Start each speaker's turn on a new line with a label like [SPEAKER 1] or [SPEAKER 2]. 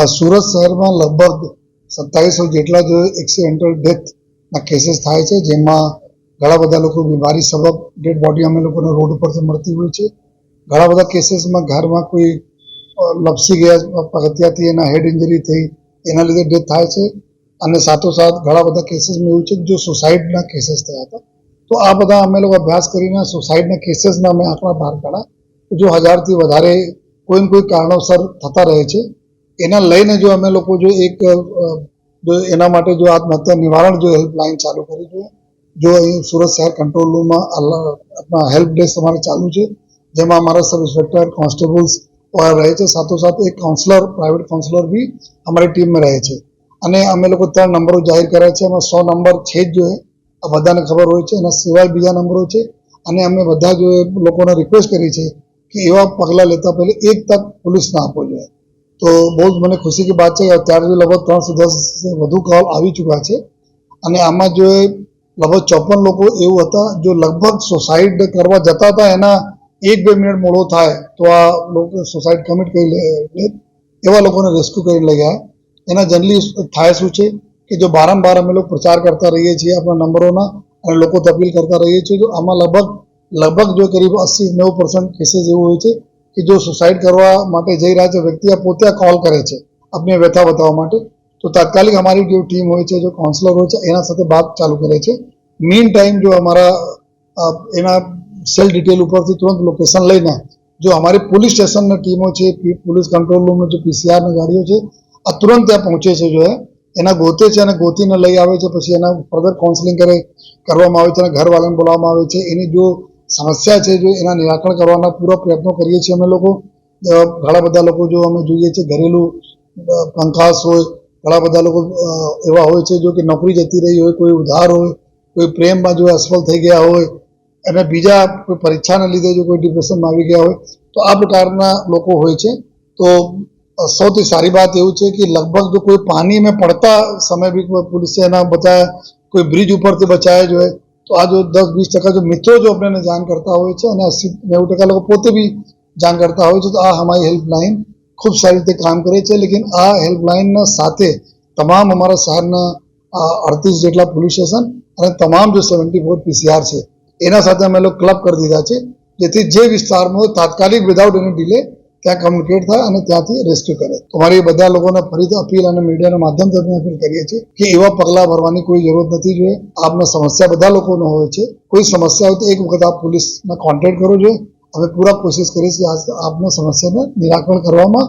[SPEAKER 1] સુરત શહેરમાં લગભગ 2700 જેટલા જો એક્સિડેન્ટલ ડેથના કેસીસ થાય છે, જેમાં ઘણા બધા લોકો બીમારી સબબ ડેડ બોડી અમે લોકોને રોડ ઉપરથી મળતી હોય છે. ઘણા બધા કેસીસમાં ઘરમાં કોઈ લપસી ગયા પગથિયાથી એના હેડ ઇન્જરી થઈ એના લીધે ડેથ થાય છે. અને સાથોસાથ ઘણા બધા કેસીસમાં એવું છે કે જો સુસાઇડના કેસીસ થયા હતા. તો આ બધા અમે લોકો અભ્યાસ કરીને સુસાઇડના કેસીસના અમે આંકડા બહાર કાઢ્યા. જો 1000થી વધારે કોઈ ને કોઈ કારણોસર થતા રહે છે. એના લઈને જો અમે લોકો જો એના માટે જો આત્મહત્યા નિવારણ જો હેલ્પલાઇન ચાલુ કરી જોઈએ. જો અહીં સુરત શહેર કંટ્રોલ રૂમમાં આપણા હેલ્પ ડેસ્ક અમારે ચાલુ છે, જેમાં અમારા સબ ઇન્સ્પેક્ટર કોન્સ્ટેબલ્સ રહે છે. સાથોસાથ એક કાઉન્સલર પ્રાઇવેટ કાઉન્સલર બી અમારી ટીમમાં રહે છે. અને અમે લોકો 3 નંબરો જાહેર કર્યા છે. એમાં 100 નંબર છે જ જોઈએ, આ બધાને ખબર હોય છે. એના સિવાય બીજા નંબરો છે. અને અમે બધા જો લોકોને રિક્વેસ્ટ કરી છે કે એવા પગલાં લેતા પહેલાં એક તક પોલીસને આપવો જોઈએ. તો બહુ જ મને ખુશી की बात છે કે અત્યાર સુધી લગભગ 310 વધુ કોલ આવી ચૂક્યા છે. અને આમાં જો લગભગ 54 લોકો એવું હતા જો લગભગ સુસાઇડ કરવા જતા હતા, એના 1-2 મિનિટ મોડો થાય તો આ લોકો સુસાઇડ કમિટ કરી લે, એવા લોકોને રેસ્ક્યુ કરીને લઈ ગયા. એના જનરલી થાય શું છે કે જો વારંવાર અમે લોકો પ્રચાર કરતા રહીએ છીએ આપણા નંબરોના અને લોકો અપીલ કરતા રહીએ છીએ, તો આમાં લગભગ જો કરીબ 80-90% કેસીસ એવું હોય છે કે જો સુસાઇડ કરવા માટે જઈ રહ્યા છે વ્યક્તિ પોતે કોલ કરે છે अपनी व्यथा बतावવા માટે. તો તાત્કાલિક અમારી जो टीम હોય છે, जो કાઉન્સલર હોય છે, એના સાથે બાત ચાલુ કરે છે. મીન ટાઈમ જો અમારા એના સેલ ડિટેલ ઉપરથી તુરંત લોકેશન લઈને જો અમારી પોલીસ સ્ટેશનની ટીમો છે, પોલીસ કંટ્રોલ રૂમની જે પીસીઆરની ગાડીઓ છે, આ તુરંત ત્યાં પહોંચે છે. જો એના ગોતે છે અને ગોતીને લઈ આવે છે. પછી એના ફર્ધર કાઉન્સેલિંગ કરવામાં આવે છે અને ઘરવાળાને બોલાવવામાં આવે છે. એની જો સમસ્યા છે જો એના નિરાકરણ કરવાના પૂરા પ્રયત્નો કરીએ છીએ અમે લોકો. ઘણા બધા લોકો જો અમે જોઈએ છીએ ઘરેલું કંકાસ હોય, ઘણા બધા લોકો એવા હોય છે જો કે નોકરી જતી રહી હોય, કોઈ ઉધાર હોય, કોઈ પ્રેમમાં જો અસફળ થઈ ગયા હોય અને બીજા કોઈ પરીક્ષાને લીધે જો કોઈ ડિપ્રેશનમાં આવી ગયા હોય, તો આ પ્રકારના લોકો હોય છે. તો સૌથી સારી વાત એવું છે કે લગભગ જો કોઈ પાણી में પડતા સમય भी पुलिस એના બચાયા, કોઈ બ્રિજ ઉપરથી બચાયા જો તો આ જો 10-20% જો મિત્રો જો આપણને જાણ કરતા હોય છે અને 80-90% લોકો પોતે બી જાણ કરતા હોય છે. તો આ અમારી હેલ્પલાઇન ખૂબ સારી રીતે કામ કરે છે. લેકિન આ હેલ્પલાઇનના સાથે તમામ અમારા શહેરના 38 જેટલા પોલીસ સ્ટેશન અને તમામ જો 74 પીસીઆર છે એના સાથે અમે લોકો ક્લબ કરી દીધા છે, જેથી જે વિસ્તારમાં તાત્કાલિક વિધાઉટ એની ડિલે ત્યાં કમ્યુનિકેટ થાય અને ત્યાંથી રેસ્ક્યુ કરે. તો અમારી બધા લોકોને ફરીથી અપીલ અને મીડિયાના માધ્યમથી અમે અપીલ કરીએ છીએ કે એવા પગલાં ભરવાની કોઈ જરૂર નથી જોઈએ. આપને સમસ્યા બધા લોકોનો હોય છે, કોઈ સમસ્યા હોય તો એક વખત આપ પોલીસને કોન્ટેક્ટ કરો જોઈએ. અમે પૂરા કોશિશ કરીએ છીએ આપને સમસ્યાને નિરાકરણ કરવામાં